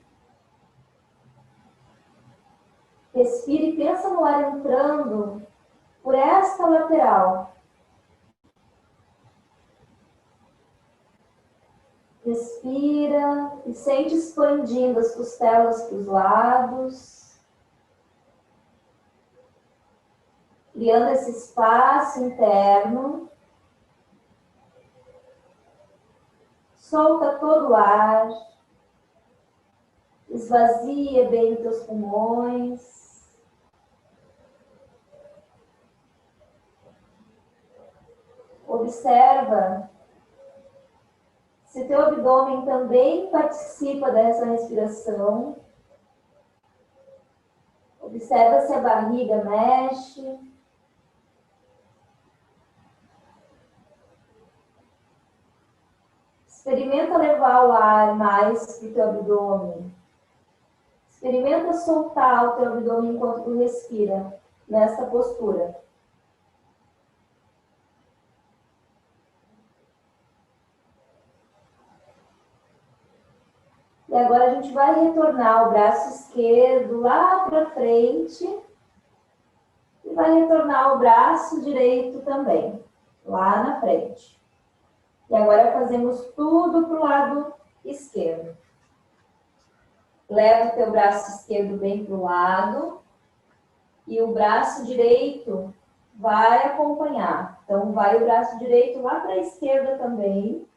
Respira e pensa no ar entrando por esta lateral. Respira e sente expandindo as costelas para os lados, criando esse espaço interno. Solta todo o ar, esvazia bem os teus pulmões. Observa se teu abdômen também participa dessa respiração. Observa se a barriga mexe. Experimenta levar o ar mais para o teu abdômen. Experimenta soltar o teu abdômen enquanto tu respira nessa postura. E agora a gente vai retornar o braço esquerdo lá para frente e vai retornar o braço direito também, lá na frente. E agora fazemos tudo para o lado esquerdo. Leva o teu braço esquerdo bem para o lado e o braço direito vai acompanhar. Então, vai o braço direito lá para a esquerda também.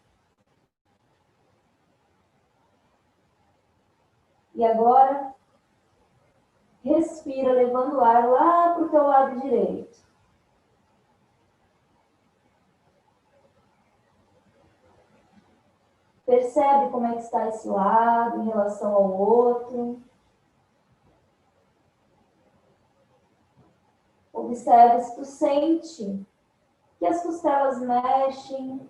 E agora, respira, levando o ar lá para o teu lado direito. Percebe como é que está esse lado em relação ao outro. Observe se tu sente que as costelas mexem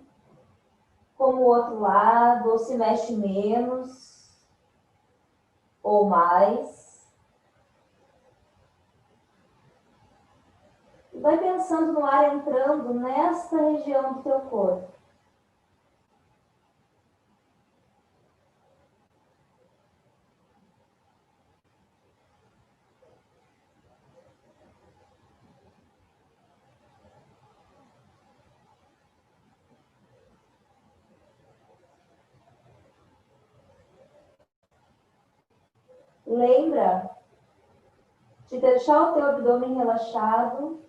como o outro lado, ou se mexe menos ou mais. E vai pensando no ar entrando nesta região do teu corpo. Lembra de deixar o teu abdômen relaxado.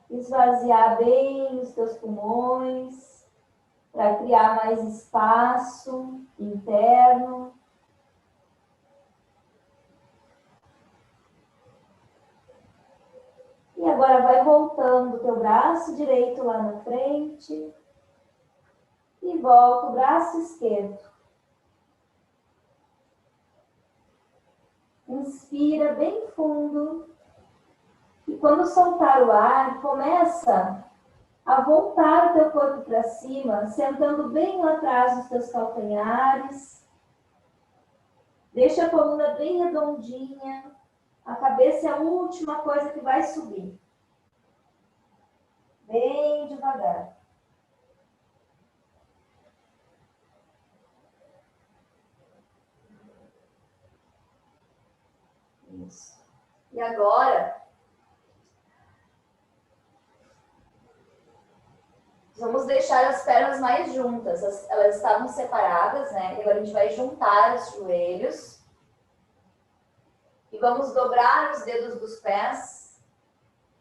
Esvaziar bem os teus pulmões para criar mais espaço interno. E agora vai voltando o teu braço direito lá na frente. E volta o braço esquerdo. Inspira bem fundo. E quando soltar o ar, começa a voltar o teu corpo para cima, sentando bem lá atrás dos teus calcanhares. Deixa a coluna bem redondinha. A cabeça é a última coisa que vai subir. Bem devagar. Isso. E agora, vamos deixar as pernas mais juntas. Elas estavam separadas, né? E agora a gente vai juntar os joelhos. E vamos dobrar os dedos dos pés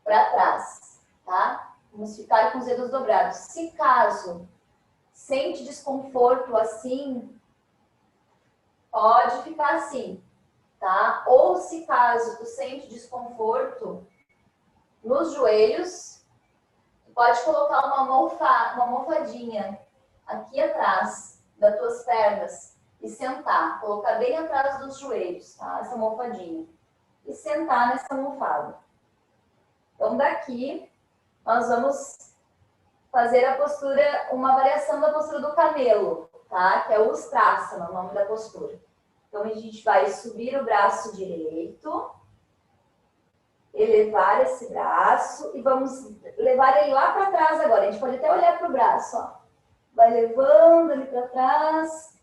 para trás, tá? Vamos ficar com os dedos dobrados. Se caso sente desconforto assim, pode ficar assim, tá? Ou se caso tu sente desconforto nos joelhos, tu pode colocar uma almofadinha aqui atrás das tuas pernas e sentar, colocar bem atrás dos joelhos, tá? Essa almofadinha. E sentar nessa almofada. Então, daqui, nós vamos fazer a postura, uma variação da postura do camelo, tá? Que é o Ustrasana, o nome da postura. Então, a gente vai subir o braço direito, elevar esse braço e vamos levar ele lá para trás agora. A gente pode até olhar para o braço, ó. Vai levando ele para trás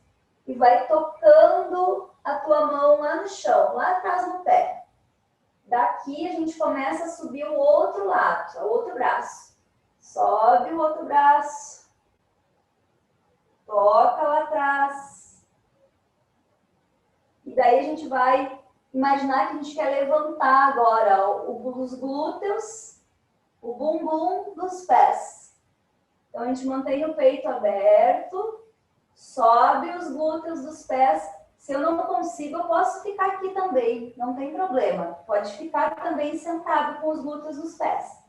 e vai tocando a tua mão lá no chão, lá atrás no pé. Daqui a gente começa a subir o outro lado, o outro braço. Sobe o outro braço. Toca lá atrás. E daí a gente vai imaginar que a gente quer levantar agora os glúteos, o bumbum dos pés. Então a gente mantém o peito aberto, sobe os glúteos dos pés. Se eu não consigo, eu posso ficar aqui também, não tem problema. Pode ficar também sentado com os glúteos dos pés.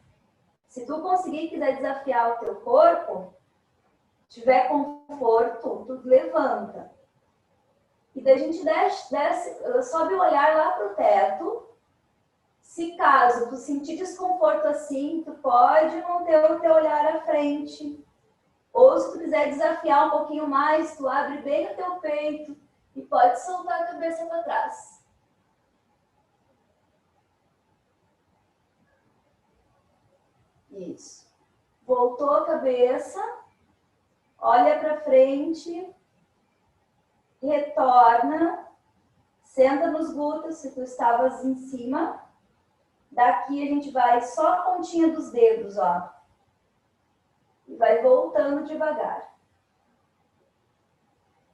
Se tu conseguir, quiser desafiar o teu corpo, tiver conforto, tu levanta. E daí a gente desce, sobe o olhar lá para o teto. Se caso tu sentir desconforto assim, tu pode manter o teu olhar à frente. Ou se tu quiser desafiar um pouquinho mais, tu abre bem o teu peito. E pode soltar a cabeça para trás. Isso. Voltou a cabeça. Olha para frente. Retorna. Senta nos glúteos, se tu estavas em cima. Daqui a gente vai só a pontinha dos dedos, ó. E vai voltando devagar.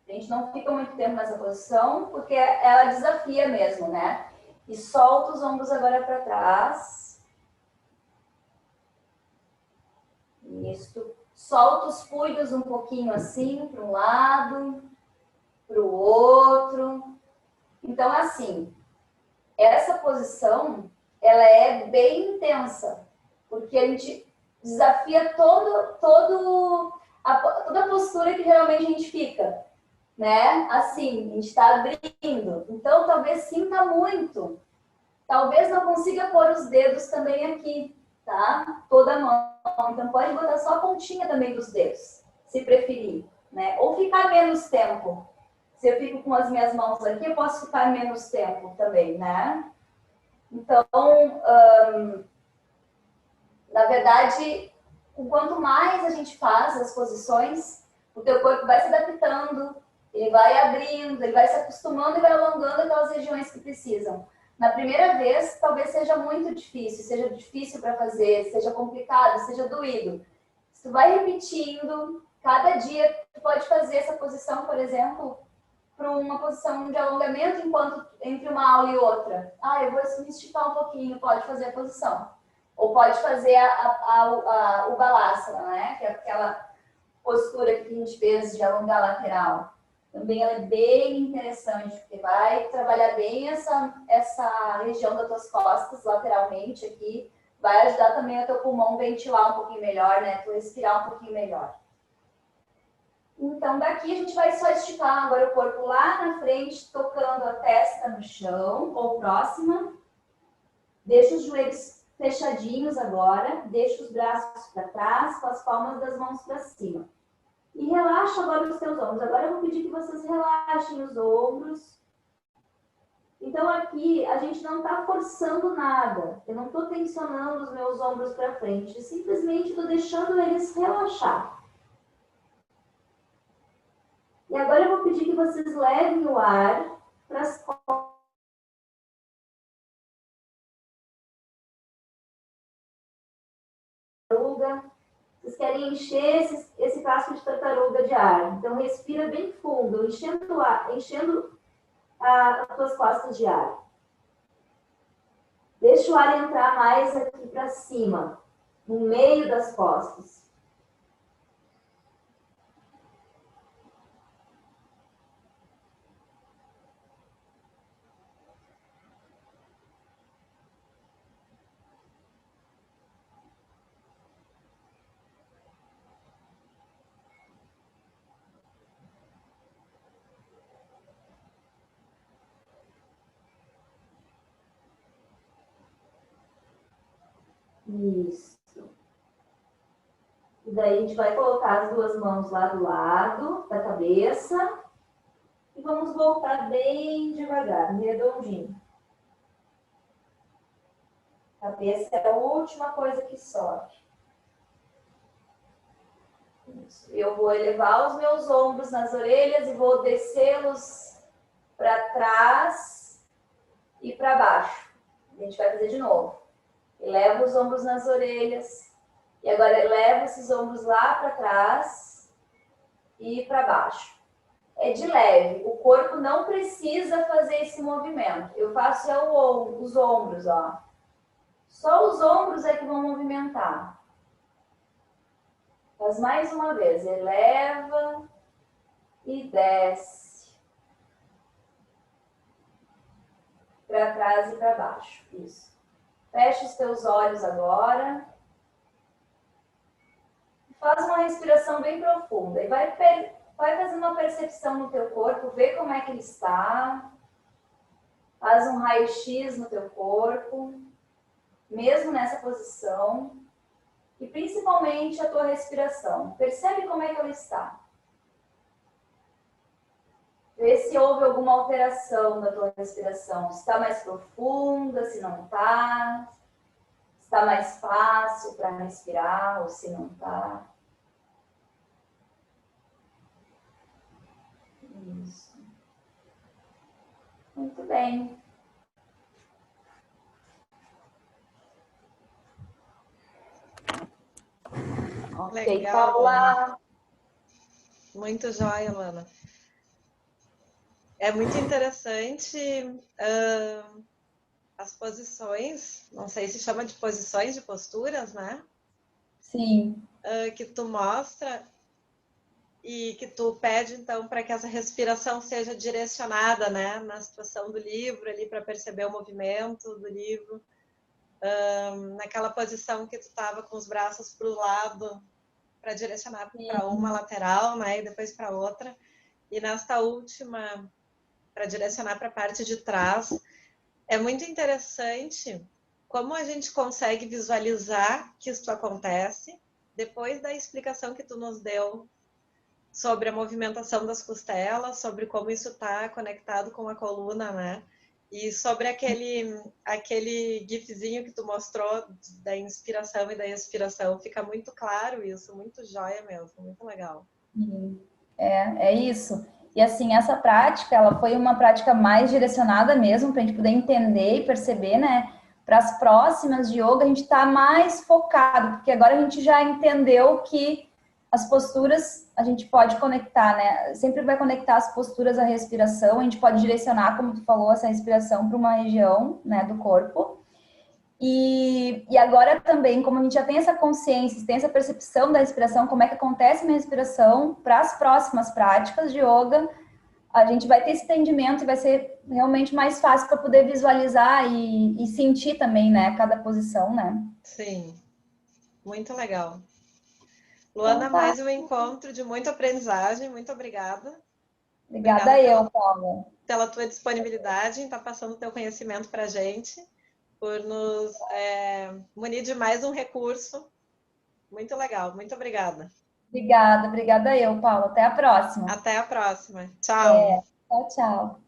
A gente não fica muito tempo nessa posição, porque ela desafia mesmo, né? E solta os ombros agora para trás. Isso. Solta os punhos um pouquinho assim, para um lado, para o outro. Então, assim, essa posição, ela é bem intensa, porque a gente desafia toda a postura que geralmente a gente fica. Né? Assim, a gente está abrindo. Então, talvez sinta muito. Talvez não consiga pôr os dedos também aqui, tá? Toda a mão. Então, pode botar só a pontinha também dos dedos, se preferir, né? Ou ficar menos tempo. Se eu fico com as minhas mãos aqui, eu posso ficar menos tempo também, né? Então, na verdade, quanto mais a gente faz as posições, o teu corpo vai se adaptando. Ele vai abrindo, ele vai se acostumando e vai alongando aquelas regiões que precisam. Na primeira vez, talvez seja muito difícil, seja difícil para fazer, seja complicado, seja doído. Se tu vai repetindo, cada dia tu pode fazer essa posição, por exemplo, para uma posição de alongamento entre uma aula e outra. Ah, eu vou me esticar um pouquinho, pode fazer a posição. Ou pode fazer o Balasana, né? Que é aquela postura que a gente fez de alongar a lateral. Também ela é bem interessante, porque vai trabalhar bem essa região das tuas costas, lateralmente aqui. Vai ajudar também o teu pulmão a ventilar um pouquinho melhor, né? Tu respirar um pouquinho melhor. Então, daqui a gente vai só esticar agora o corpo lá na frente, tocando a testa no chão, ou próxima. Deixa os joelhos fechadinhos agora. Deixa os braços para trás, com as palmas das mãos para cima. E relaxa agora os teus ombros. Agora eu vou pedir que vocês relaxem os ombros. Então aqui a gente não está forçando nada. Eu não estou tensionando os meus ombros para frente. Eu simplesmente estou deixando eles relaxar. E agora eu vou pedir que vocês levem o ar para as costas. Vocês querem encher esse casco de tartaruga de ar. Então respira bem fundo, enchendo as tuas costas de ar. Deixa o ar entrar mais aqui para cima, no meio das costas. Isso. E daí a gente vai colocar as duas mãos lá do lado da cabeça. E vamos voltar bem devagar, redondinho. A cabeça é a última coisa que sobe. Isso. Eu vou elevar os meus ombros nas orelhas e vou descê-los para trás e para baixo. A gente vai fazer de novo. Eleva os ombros nas orelhas. E agora eleva esses ombros lá para trás e para baixo. É de leve. O corpo não precisa fazer esse movimento. Eu faço os ombros, ó. Só os ombros é que vão movimentar. Faz mais uma vez. Eleva e desce. Para trás e para baixo. Isso. Fecha os teus olhos agora. Faz uma respiração bem profunda. E vai fazendo uma percepção no teu corpo. Vê como é que ele está. Faz um raio-x no teu corpo. Mesmo nessa posição. E principalmente a tua respiração. Percebe como é que ela está. Vê se houve alguma alteração na tua respiração. Se está mais profunda, se não está. Se está mais fácil para respirar ou se não está. Isso. Muito bem. Ok, Legal, Paula. Lana. Muito jóia, Lana. É muito interessante as posições, não sei se chama de posições, de posturas, né? Sim. Que tu mostra e que tu pede, então, para que essa respiração seja direcionada, né? Na situação do livro, ali, para perceber o movimento do livro. Naquela posição que tu estava com os braços para o lado, para direcionar para uma lateral, né? E depois para outra. E nesta última, para direcionar para a parte de trás. É muito interessante como a gente consegue visualizar que isso acontece depois da explicação que tu nos deu sobre a movimentação das costelas, sobre como isso está conectado com a coluna, né? E sobre aquele gifzinho que tu mostrou da inspiração e da expiração. Fica muito claro isso, muito jóia mesmo, muito legal. É isso. E assim, essa prática, ela foi uma prática mais direcionada mesmo, para a gente poder entender e perceber, né? Para as próximas de yoga, a gente está mais focado, porque agora a gente já entendeu que as posturas a gente pode conectar, né? Sempre vai conectar as posturas à respiração, a gente pode direcionar, como tu falou, essa respiração para uma região, né, do corpo. E agora também, como a gente já tem essa consciência, tem essa percepção da respiração, como é que acontece a minha respiração, para as próximas práticas de yoga, a gente vai ter esse entendimento e vai ser realmente mais fácil para poder visualizar e sentir também, né, cada posição, né? Sim, muito legal. Luana, Então, tá. mais um encontro de muita aprendizagem, muito obrigada. Obrigada eu, Paula. Pela tua disponibilidade em estar passando o teu conhecimento para a gente, por nos munir de mais um recurso. Muito legal, muito obrigada. Obrigada eu, Paula. Até a próxima. Até a próxima. Tchau. Tchau, tchau.